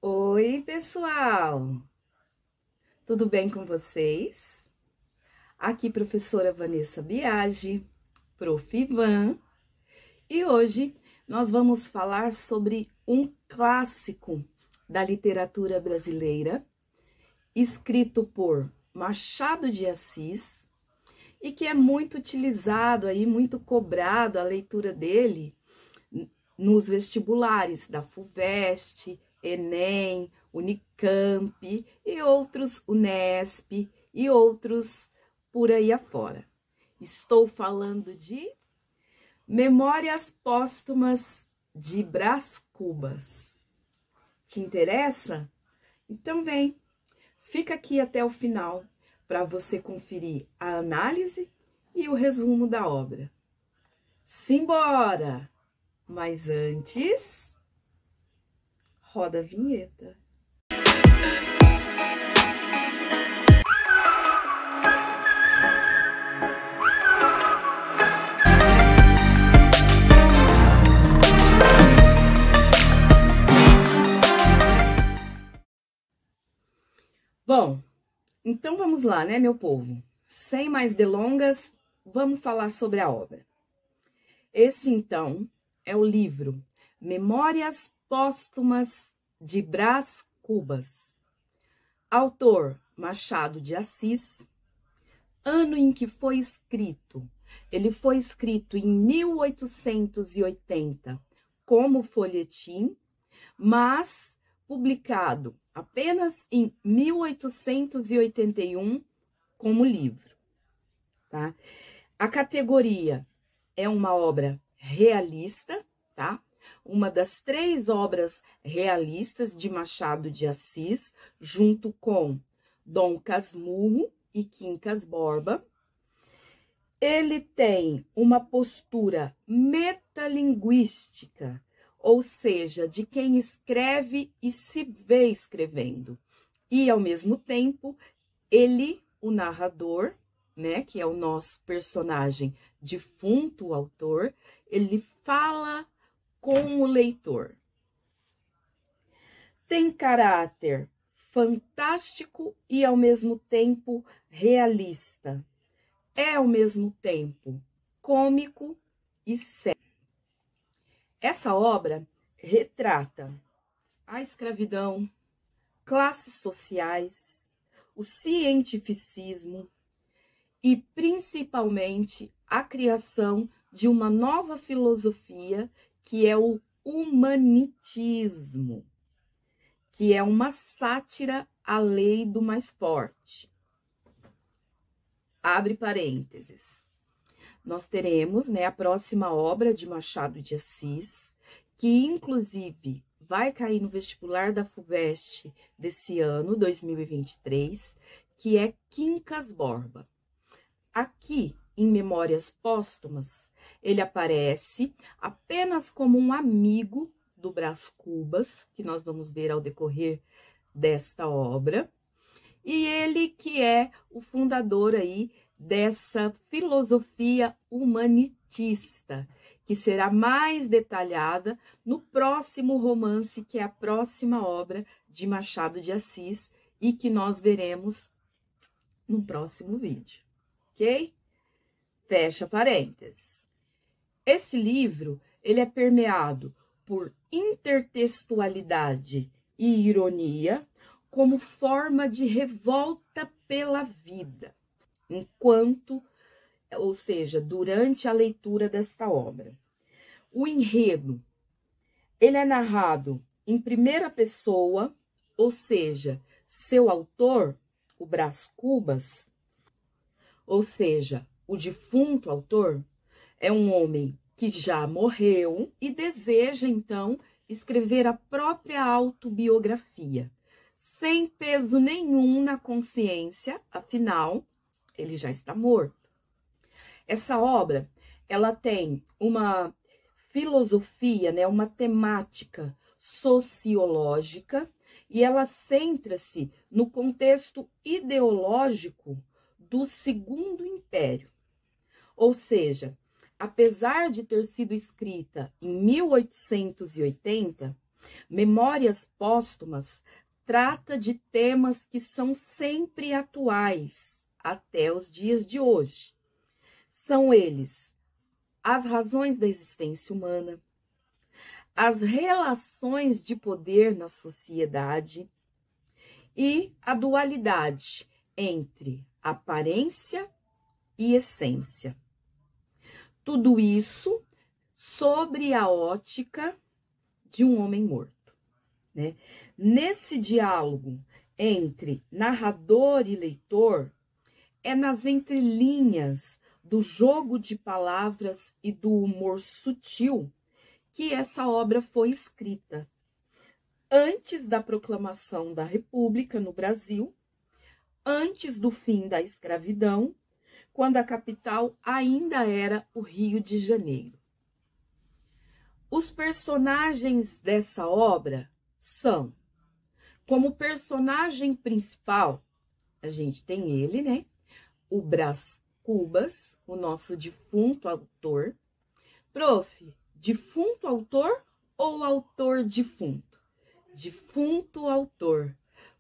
Oi, pessoal! Tudo bem com vocês? Aqui, professora Vanessa Biagi, Prof. Ivan, e hoje nós vamos falar sobre um clássico da literatura brasileira, escrito por Machado de Assis, e que é muito utilizado aí, muito cobrado a leitura dele nos vestibulares da FUVEST, Enem, Unicamp e outros, Unesp e outros por aí afora. Estou falando de Memórias Póstumas de Brás Cubas. Te interessa? Então vem, fica aqui até o final para você conferir a análise e o resumo da obra. Simbora! Mas antes, roda a vinheta. Bom, então vamos lá, né, meu povo? Sem mais delongas, vamos falar sobre a obra. Esse, então, é o livro Memórias Póstumas de Brás Cubas. Autor Machado de Assis. Ano em que foi escrito. Ele foi escrito em 1880 como folhetim, mas publicado apenas em 1881 como livro, tá? A categoria é uma obra realista, tá? Uma das 3 obras realistas de Machado de Assis, junto com Dom Casmurro e Quincas Borba. Ele tem uma postura metalinguística, ou seja, de quem escreve e se vê escrevendo. E, ao mesmo tempo, ele, o narrador, né, que é o nosso personagem defunto, o autor, ele fala com o leitor. Tem caráter fantástico e, ao mesmo tempo, realista. É, ao mesmo tempo, cômico e sério. Essa obra retrata a escravidão, classes sociais, o cientificismo e, principalmente, a criação de uma nova filosofia, que é o humanitismo, que é uma sátira à lei do mais forte. Abre parênteses. Nós teremos, né, a próxima obra de Machado de Assis, que inclusive vai cair no vestibular da FUVEST desse ano, 2023, que é Quincas Borba. Aqui, em Memórias Póstumas, ele aparece apenas como um amigo do Brás Cubas, que nós vamos ver ao decorrer desta obra, e ele que é o fundador aí dessa filosofia humanitista, que será mais detalhada no próximo romance, que é a próxima obra de Machado de Assis, e que nós veremos no próximo vídeo, ok? Fecha parênteses. Esse livro, ele é permeado por intertextualidade e ironia, como forma de revolta pela vida, ou seja, durante a leitura desta obra. O enredo, ele é narrado em primeira pessoa, ou seja, seu autor, o Brás Cubas, ou seja, o defunto autor, é um homem que já morreu e deseja, então, escrever a própria autobiografia, sem peso nenhum na consciência, afinal, ele já está morto. Essa obra, ela tem uma filosofia, né, uma temática sociológica, e ela centra-se no contexto ideológico do Segundo Império. Ou seja, apesar de ter sido escrita em 1880, Memórias Póstumas trata de temas que são sempre atuais até os dias de hoje. São eles as razões da existência humana, as relações de poder na sociedade e a dualidade entre aparência e essência. Tudo isso sobre a ótica de um homem morto, né? Nesse diálogo entre narrador e leitor, é nas entrelinhas do jogo de palavras e do humor sutil que essa obra foi escrita. Antes da proclamação da República no Brasil, antes do fim da escravidão, quando a capital ainda era o Rio de Janeiro. Os personagens dessa obra são, como personagem principal, a gente tem ele, né? O Brás Cubas, o nosso defunto autor. Prof, defunto autor ou autor defunto? Defunto autor,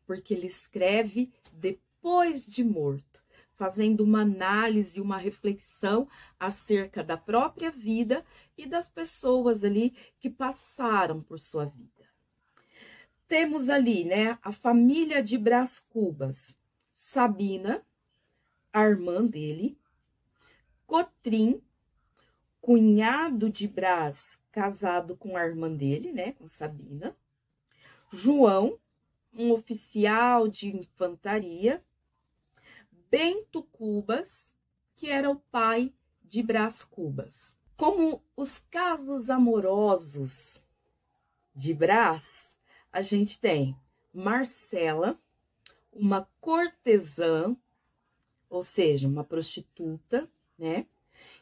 porque ele escreve depois de morto, fazendo uma análise, uma reflexão acerca da própria vida e das pessoas ali que passaram por sua vida. Temos ali, né, a família de Brás Cubas, Sabina, a irmã dele, Cotrim, cunhado de Brás, casado com a irmã dele, né, com Sabina, João, um oficial de infantaria, Bento Cubas, que era o pai de Brás Cubas. Como os casos amorosos de Brás, a gente tem Marcela, uma cortesã, ou seja, uma prostituta, né?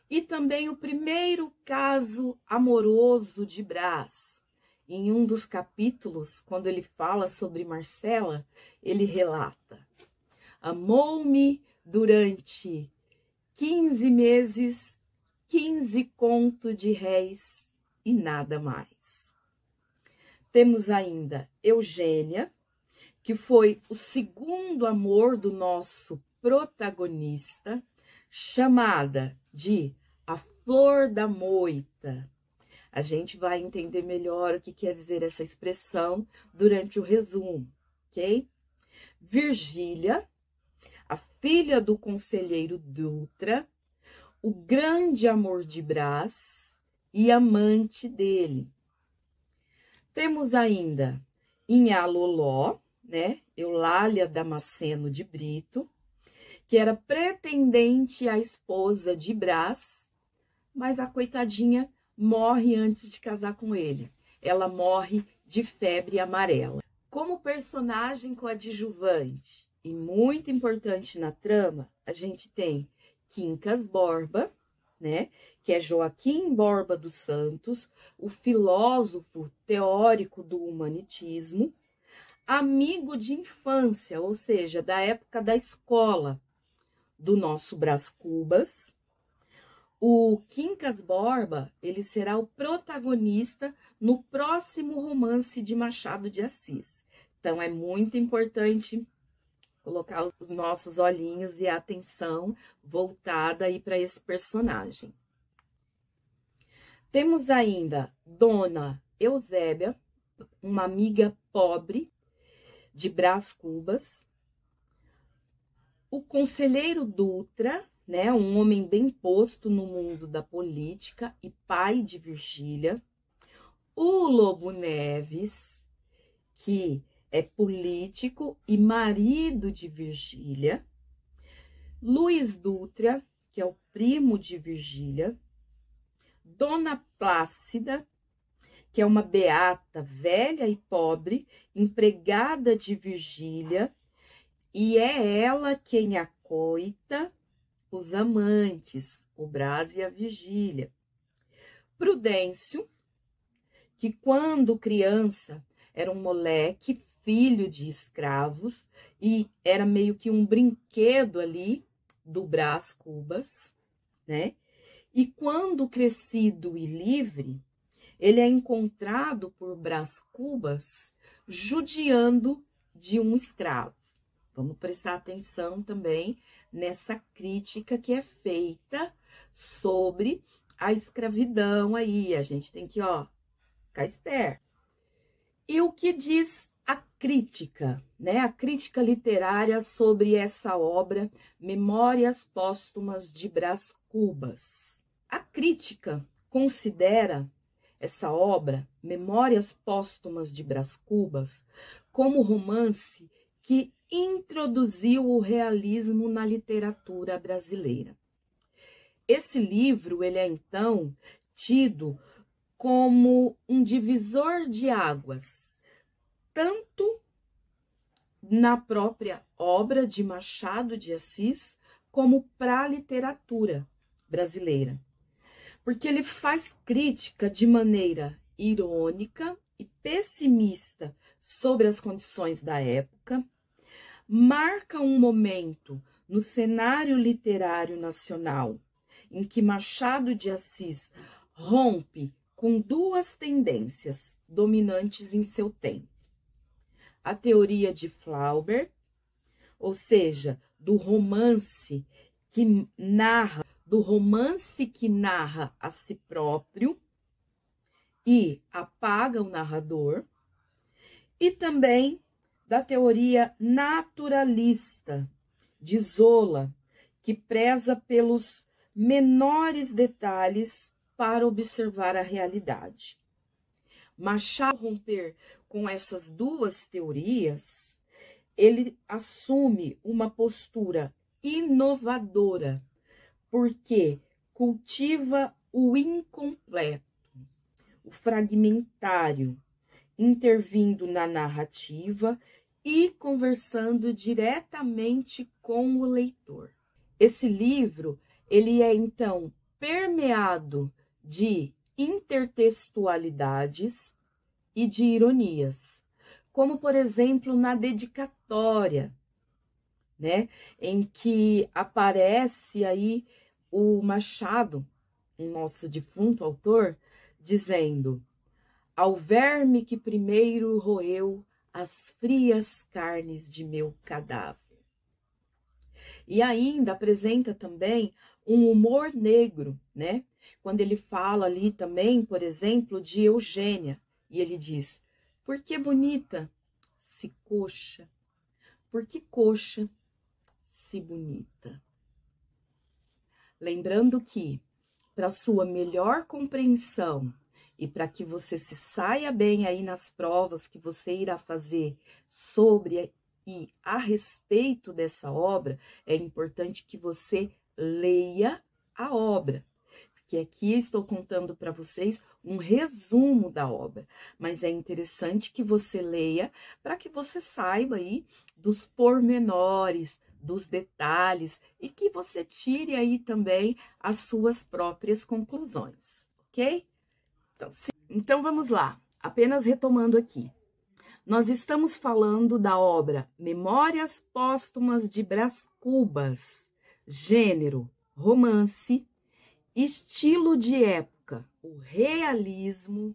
E também o primeiro caso amoroso de Brás. Em um dos capítulos, quando ele fala sobre Marcela, ele relata: amou-me durante 15 meses, 15 conto de réis e nada mais. Temos ainda Eugênia, que foi o segundo amor do nosso protagonista, chamada de a Flor da Moita. A gente vai entender melhor o que quer dizer essa expressão durante o resumo, ok? Virgília, a filha do conselheiro Dutra, o grande amor de Brás e amante dele. Temos ainda Inhaloló, né? Eulália Damasceno de Brito, que era pretendente à esposa de Brás, mas a coitadinha morre antes de casar com ele. Ela morre de febre amarela. Como personagem coadjuvante e muito importante na trama, a gente tem Quincas Borba, né, que é Joaquim Borba dos Santos, o filósofo teórico do humanitismo, amigo de infância, ou seja, da época da escola do nosso Brás Cubas. O Quincas Borba, ele será o protagonista no próximo romance de Machado de Assis. Então, é muito importante colocar os nossos olhinhos e a atenção voltada aí para esse personagem. Temos ainda Dona Eusébia, uma amiga pobre de Brás Cubas. O conselheiro Dutra, né, um homem bem posto no mundo da política e pai de Virgília. O Lobo Neves, que é político e marido de Virgília. Luiz Dutra, que é o primo de Virgília. Dona Plácida, que é uma beata velha e pobre, empregada de Virgília, e é ela quem acoita os amantes, o Brás e a Virgília. Prudêncio, que quando criança era um moleque, filho de escravos, e era meio que um brinquedo ali do Brás Cubas, né? E quando crescido e livre, ele é encontrado por Brás Cubas judiando de um escravo. Vamos prestar atenção também nessa crítica que é feita sobre a escravidão aí. A gente tem que, ficar esperto. E o que diz a crítica, né? A crítica literária sobre essa obra, Memórias Póstumas de Brás Cubas. A crítica considera essa obra, Memórias Póstumas de Brás Cubas, como romance que introduziu o realismo na literatura brasileira. Esse livro, ele é então tido como um divisor de águas, tanto na própria obra de Machado de Assis, como para a literatura brasileira. Porque ele faz crítica de maneira irônica e pessimista sobre as condições da época, marca um momento no cenário literário nacional em que Machado de Assis rompe com duas tendências dominantes em seu tempo. A teoria de Flaubert, ou seja, do romance que narra a si próprio e apaga o narrador, e também da teoria naturalista de Zola, que preza pelos menores detalhes para observar a realidade. Machado, ao romper com essas duas teorias, ele assume uma postura inovadora, porque cultiva o incompleto, o fragmentário, intervindo na narrativa e conversando diretamente com o leitor. Esse livro, ele é então permeado de intertextualidades e de ironias, como por exemplo na dedicatória, né, em que aparece aí o Machado, o nosso defunto autor, dizendo: ao verme que primeiro roeu as frias carnes de meu cadáver. E ainda apresenta também um humor negro, né? Quando ele fala ali também, por exemplo, de Eugênia, e ele diz: por que bonita se coxa? Por que coxa se bonita? Lembrando que, para sua melhor compreensão e para que você se saia bem aí nas provas que você irá fazer sobre e a respeito dessa obra, é importante que você leia a obra. Porque aqui estou contando para vocês um resumo da obra, mas é interessante que você leia para que você saiba aí dos pormenores, dos detalhes e que você tire aí também as suas próprias conclusões, ok? Então vamos lá, apenas retomando aqui. Nós estamos falando da obra Memórias Póstumas de Brás Cubas, gênero, romance, estilo de época, o realismo,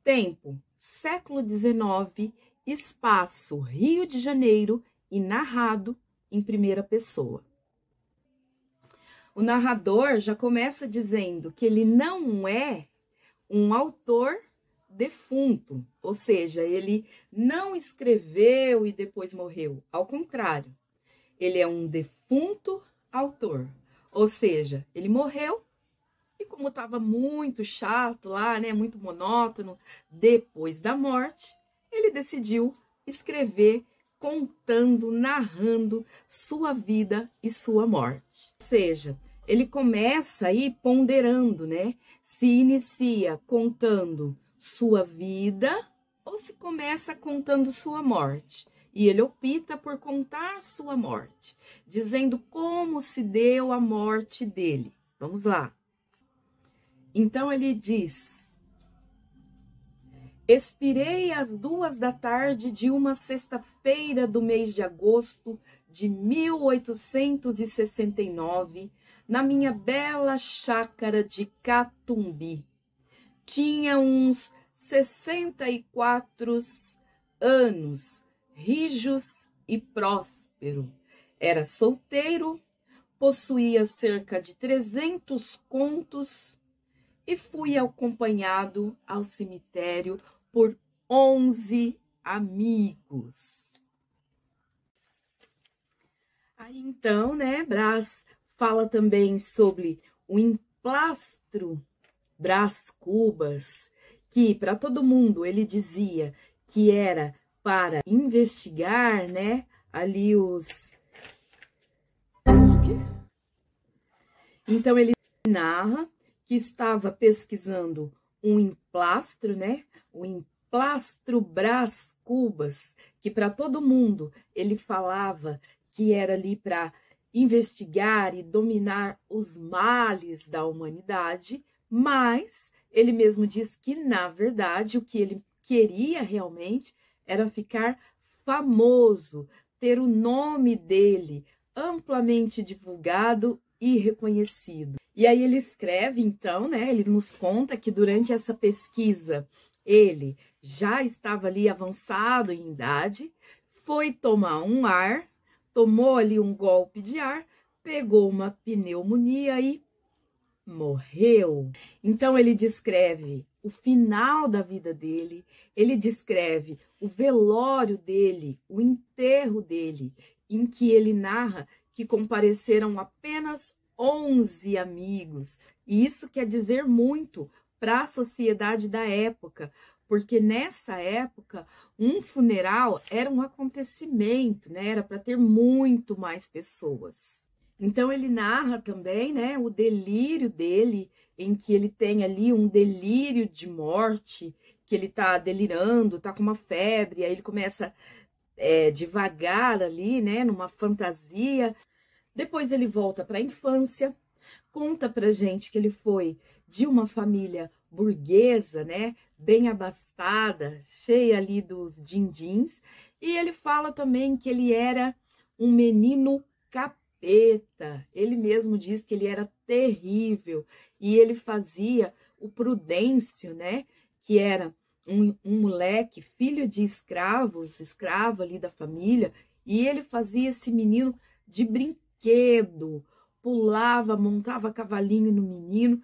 tempo, século XIX, espaço, Rio de Janeiro e narrado em primeira pessoa. O narrador já começa dizendo que ele não é um autor defunto, ou seja, ele não escreveu e depois morreu. Ao contrário, ele é um defunto autor, ou seja, ele morreu e como estava muito chato lá, né, muito monótono, depois da morte, ele decidiu escrever contando, narrando sua vida e sua morte. Ou seja, ele começa aí ponderando, né, se inicia contando sua vida ou se começa contando sua morte. E ele opta por contar sua morte, dizendo como se deu a morte dele. Vamos lá. Então ele diz: expirei às 2h de uma sexta-feira do mês de agosto de 1869, na minha bela chácara de Catumbi, tinha uns 64 anos, rijos e próspero. Era solteiro, possuía cerca de 300 contos e fui acompanhado ao cemitério por 11 amigos. Aí então, né, Brás fala também sobre o emplastro Brás Cubas, que para todo mundo ele dizia que era para investigar, né, ali os o quê? Então ele narra que estava pesquisando um emplastro, né, o emplastro Brás Cubas, que para todo mundo ele falava que era ali para investigar e dominar os males da humanidade, mas ele mesmo diz que, na verdade, o que ele queria realmente era ficar famoso, ter o nome dele amplamente divulgado e reconhecido. E aí ele escreve, então, né? Ele nos conta que durante essa pesquisa ele já estava ali avançado em idade, foi tomar um ar, tomou ali um golpe de ar, pegou uma pneumonia e morreu. Então ele descreve o final da vida dele, ele descreve o velório dele, o enterro dele, em que ele narra que compareceram apenas 11 amigos. E isso quer dizer muito para a sociedade da época, porque nessa época um funeral era um acontecimento, né? Era para ter muito mais pessoas. Então ele narra também, né, o delírio dele, em que ele tem ali um delírio de morte, que ele tá delirando, tá com uma febre, aí ele começa devagar ali, né, numa fantasia. Depois ele volta para a infância, conta pra gente que ele foi de uma família burguesa, né, bem abastada, cheia ali dos din-dins, e ele fala também que ele era um menino capaz. Ele mesmo diz que ele era terrível e ele fazia o Prudêncio, né? Que era um moleque, filho de escravos, escravo ali da família, e ele fazia esse menino de brinquedo, pulava, montava cavalinho no menino.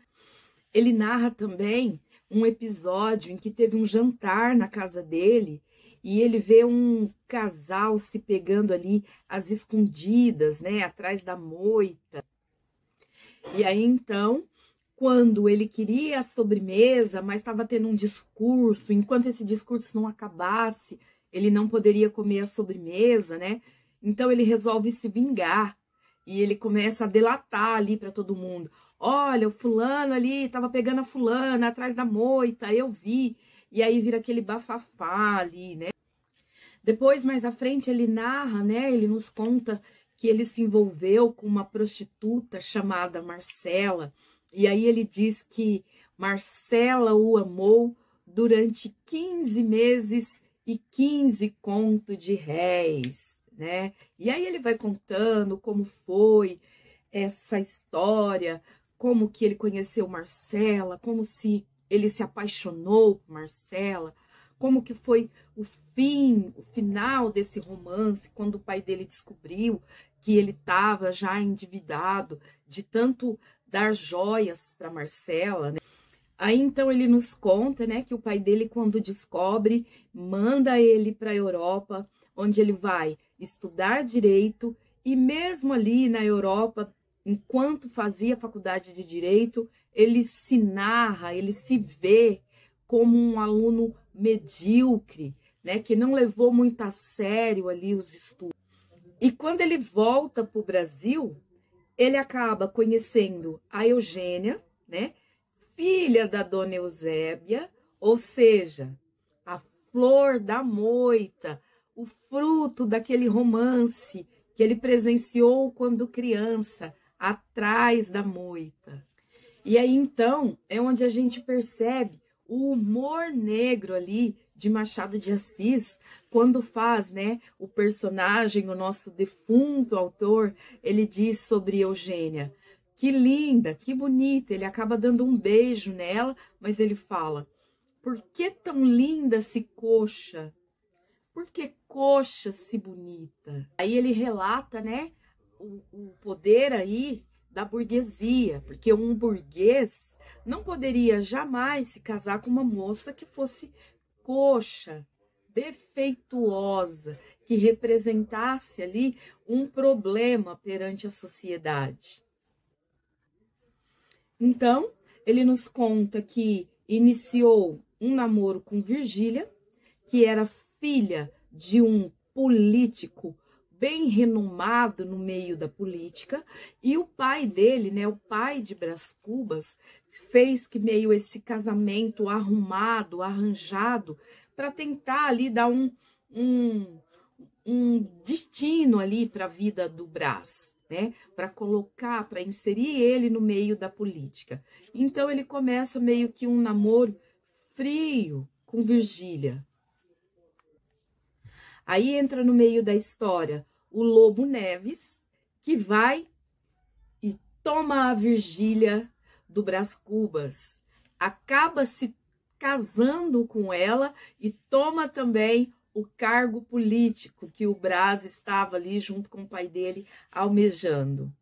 Ele narra também um episódio em que teve um jantar na casa dele e ele vê um casal se pegando ali às escondidas, né, atrás da moita. E aí, então, quando ele queria a sobremesa, mas estava tendo um discurso, enquanto esse discurso não acabasse, ele não poderia comer a sobremesa, né? Então, ele resolve se vingar e ele começa a delatar ali para todo mundo. Olha, o fulano ali estava pegando a fulana atrás da moita, eu vi. E aí vira aquele bafafá ali, né? Depois, mais à frente, ele narra, né? Ele nos conta que ele se envolveu com uma prostituta chamada Marcela. E aí ele diz que Marcela o amou durante 15 meses e 15 contos de réis, né? E aí ele vai contando como foi essa história, como que ele conheceu Marcela, como se ele se apaixonou por Marcela, como que foi o final desse romance, quando o pai dele descobriu que ele estava já endividado de tanto dar joias para Marcela, né? Aí então ele nos conta, né, que o pai dele, quando descobre, manda ele para a Europa, onde ele vai estudar direito, e mesmo ali na Europa, enquanto fazia faculdade de direito, ele se narra, ele se vê como um aluno medíocre, né, que não levou muito a sério ali os estudos. E quando ele volta para o Brasil, ele acaba conhecendo a Eugênia, né, filha da dona Eusébia, ou seja, a flor da moita, o fruto daquele romance que ele presenciou quando criança, atrás da moita. E aí, então, é onde a gente percebe o humor negro ali de Machado de Assis, quando faz, né, o personagem, o nosso defunto autor, ele diz sobre Eugênia: que linda, que bonita. Ele acaba dando um beijo nela, mas ele fala: por que tão linda se coxa? Por que coxa se bonita? Aí ele relata, né, o poder aí da burguesia, porque um burguês não poderia jamais se casar com uma moça que fosse coxa, defeituosa, que representasse ali um problema perante a sociedade. Então, ele nos conta que iniciou um namoro com Virgília, que era filha de um político bem renomado no meio da política, e o pai dele, né, o pai de Brás Cubas, fez que meio esse casamento arrumado, arranjado, para tentar ali dar um destino ali para a vida do Brás, né? Para colocar, para inserir ele no meio da política. Então ele começa meio que um namoro frio com Virgília. Aí entra no meio da história o Lobo Neves, que vai e toma a Virgília do Brás Cubas, acaba se casando com ela e toma também o cargo político que o Brás estava ali junto com o pai dele almejando.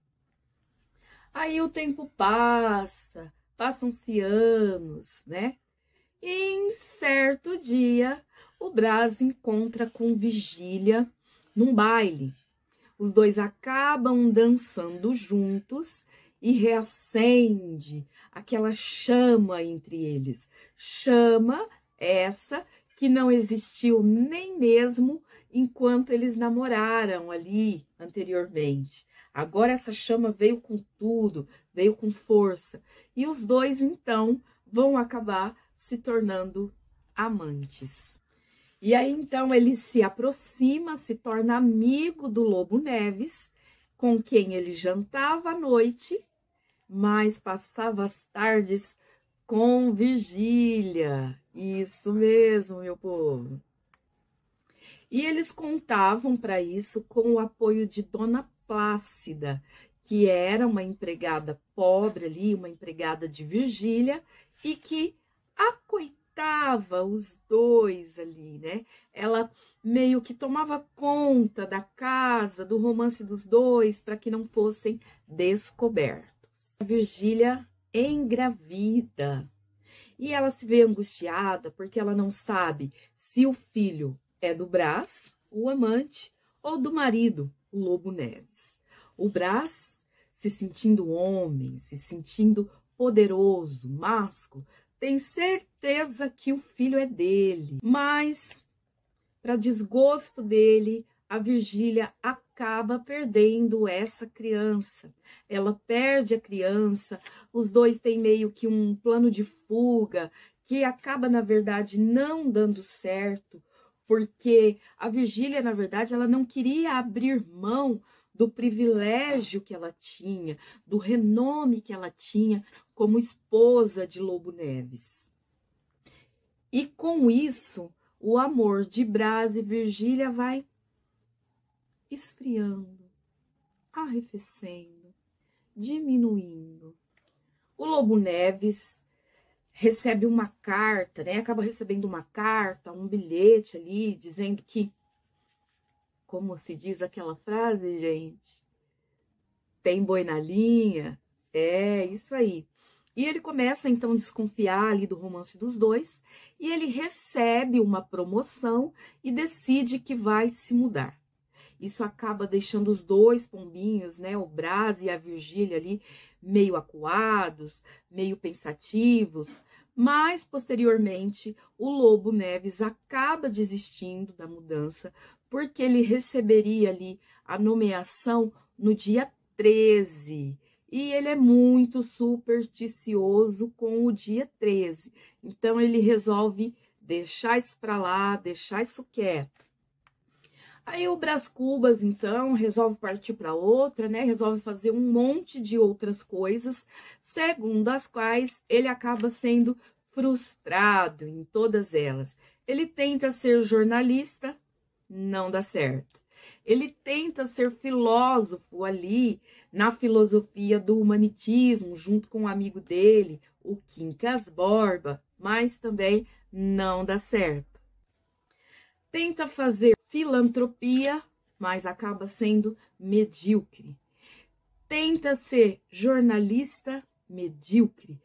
Aí o tempo passa, passam-se anos, né? E em certo dia, o Brás encontra com Virgília num baile. Os dois acabam dançando juntos e reacende aquela chama entre eles. Chama essa que não existiu nem mesmo enquanto eles namoraram ali anteriormente. Agora essa chama veio com tudo, veio com força. E os dois, então, vão acabar se tornando amantes. E aí, então, ele se aproxima, se torna amigo do Lobo Neves, com quem ele jantava à noite, mas passava as tardes com Virgília. Isso mesmo, meu povo. E eles contavam para isso com o apoio de Dona Plácida, que era uma empregada pobre ali, uma empregada de Virgília, e que acoitava os dois ali, né? Ela meio que tomava conta da casa, do romance dos dois, para que não fossem descobertos. A Virgília engravida. E ela se vê angustiada porque ela não sabe se o filho é do Brás, o amante, ou do marido, o Lobo Neves. O Brás, se sentindo homem, se sentindo poderoso, másculo, tem certeza que o filho é dele. Mas, para desgosto dele, a Virgília acaba perdendo essa criança. Ela perde a criança, os dois têm meio que um plano de fuga, que acaba, na verdade, não dando certo, porque a Virgília, na verdade, ela não queria abrir mão do privilégio que ela tinha, do renome que ela tinha como esposa de Lobo Neves. E com isso, o amor de Brás e Virgília vai esfriando, arrefecendo, diminuindo. O Lobo Neves recebe uma carta, né? Acaba recebendo uma carta, um bilhete ali, dizendo que, como se diz aquela frase, gente? Tem boi na linha? É, isso aí. E ele começa, então, a desconfiar ali do romance dos dois, e ele recebe uma promoção e decide que vai se mudar. Isso acaba deixando os dois pombinhos, né, o Brás e a Virgília ali, meio acuados, meio pensativos, mas, posteriormente, o Lobo Neves acaba desistindo da mudança, porque ele receberia ali a nomeação no dia 13, e ele é muito supersticioso com o dia 13. Então, ele resolve deixar isso para lá, deixar isso quieto. Aí o Brás Cubas, então, resolve partir para outra, né? Resolve fazer um monte de outras coisas, segundo as quais ele acaba sendo frustrado em todas elas. Ele tenta ser jornalista, não dá certo. Ele tenta ser filósofo ali na filosofia do humanitismo, junto com um amigo dele, o Quincas Borba, mas também não dá certo. Tenta fazer filantropia, mas acaba sendo medíocre. Tenta ser jornalista, medíocre.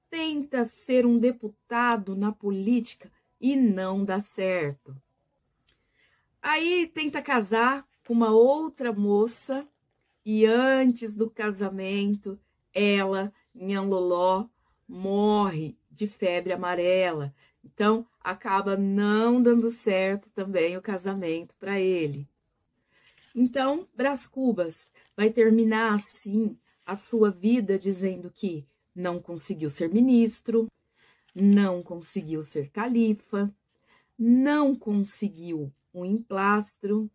Tenta ser um deputado na política e não dá certo. Aí tenta casar com uma outra moça e antes do casamento, ela, Nhanloló, morre de febre amarela. Então, acaba não dando certo também o casamento para ele. Então, Brás Cubas vai terminar assim a sua vida dizendo que não conseguiu ser ministro, não conseguiu ser califa, não conseguiu um emplastro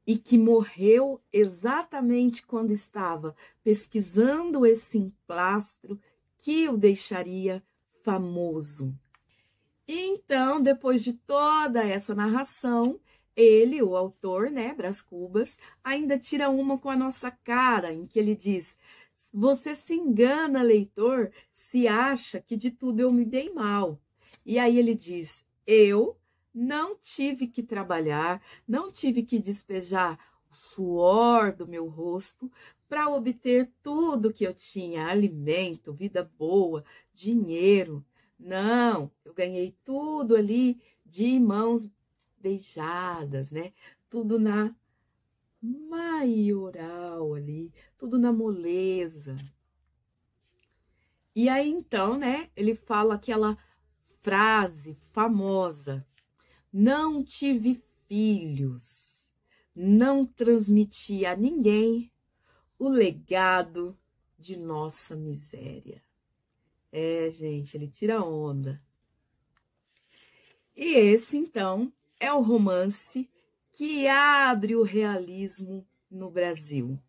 e que morreu exatamente quando estava pesquisando esse emplastro que o deixaria famoso. Então, depois de toda essa narração, ele, o autor, né, Brás Cubas, ainda tira uma com a nossa cara, em que ele diz: você se engana, leitor, se acha que de tudo eu me dei mal. E aí ele diz: eu não tive que trabalhar, não tive que despejar o suor do meu rosto para obter tudo que eu tinha, alimento, vida boa, dinheiro. Não, eu ganhei tudo ali de mãos beijadas, né? Tudo na maioral ali, tudo na moleza. E aí então, né, ele fala aquela frase famosa: não tive filhos, não transmiti a ninguém o legado de nossa miséria. Gente, ele tira onda. E esse, então, é o romance que abre o realismo no Brasil.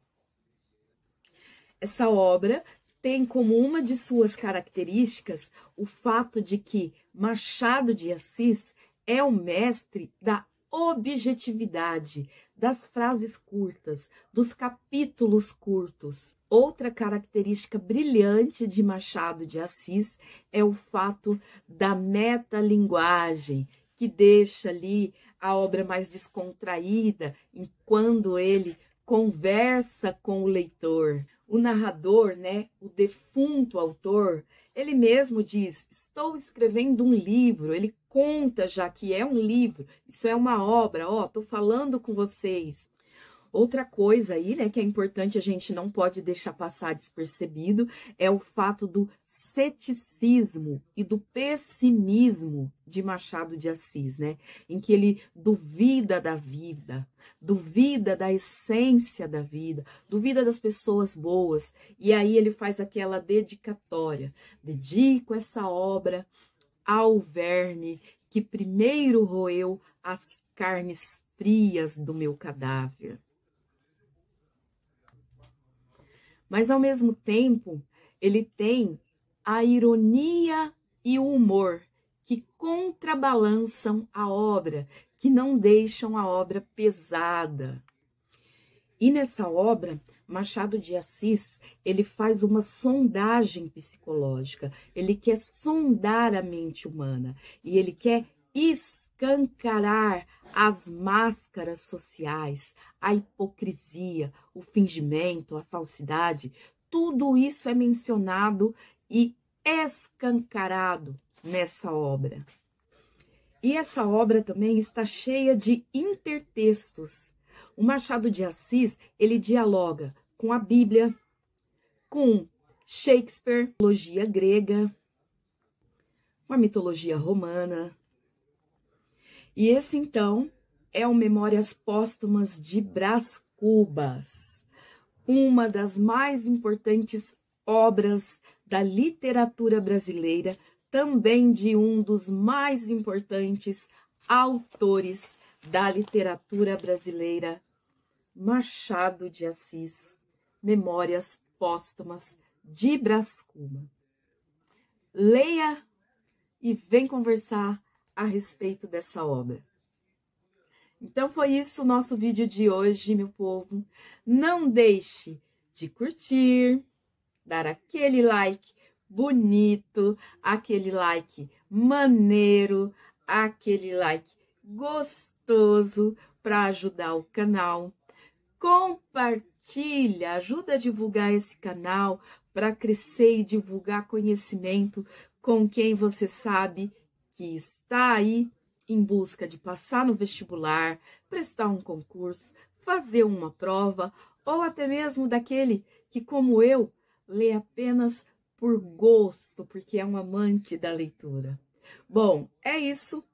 Essa obra tem como uma de suas características o fato de que Machado de Assis é o mestre da objetividade, das frases curtas, dos capítulos curtos. Outra característica brilhante de Machado de Assis é o fato da metalinguagem, que deixa ali a obra mais descontraída quando ele conversa com o leitor. O narrador, né, o defunto autor, ele mesmo diz: estou escrevendo um livro. Ele conta já que é um livro, isso é uma obra, estou falando com vocês. Outra coisa aí, né, que é importante, a gente não pode deixar passar despercebido, é o fato do ceticismo e do pessimismo de Machado de Assis, né, em que ele duvida da vida, duvida da essência da vida, duvida das pessoas boas, e aí ele faz aquela dedicatória: dedico essa obra ao verme que primeiro roeu as carnes frias do meu cadáver. Mas, ao mesmo tempo, ele tem a ironia e o humor que contrabalançam a obra, que não deixam a obra pesada. E nessa obra, Machado de Assis, ele faz uma sondagem psicológica, ele quer sondar a mente humana e ele quer escancarar as máscaras sociais, a hipocrisia, o fingimento, a falsidade. Tudo isso é mencionado e escancarado nessa obra. E essa obra também está cheia de intertextos. O Machado de Assis, ele dialoga com a Bíblia, com Shakespeare, mitologia grega, com a mitologia romana. E esse, então, é o Memórias Póstumas de Brás Cubas, uma das mais importantes obras da literatura brasileira, também de um dos mais importantes autores da literatura brasileira, Machado de Assis, Memórias Póstumas de Brás Cubas. Leia e vem conversar a respeito dessa obra. Então foi isso o nosso vídeo de hoje, meu povo. Não deixe de curtir, dar aquele like bonito, aquele like maneiro, aquele like gostoso para ajudar o canal. Compartilha, ajuda a divulgar esse canal para crescer e divulgar conhecimento com quem você sabe que está aí em busca de passar no vestibular, prestar um concurso, fazer uma prova, ou até mesmo daquele que, como eu, lê apenas por gosto, porque é um amante da leitura. Bom, é isso.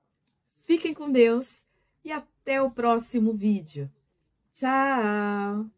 Fiquem com Deus e até o próximo vídeo. Tchau!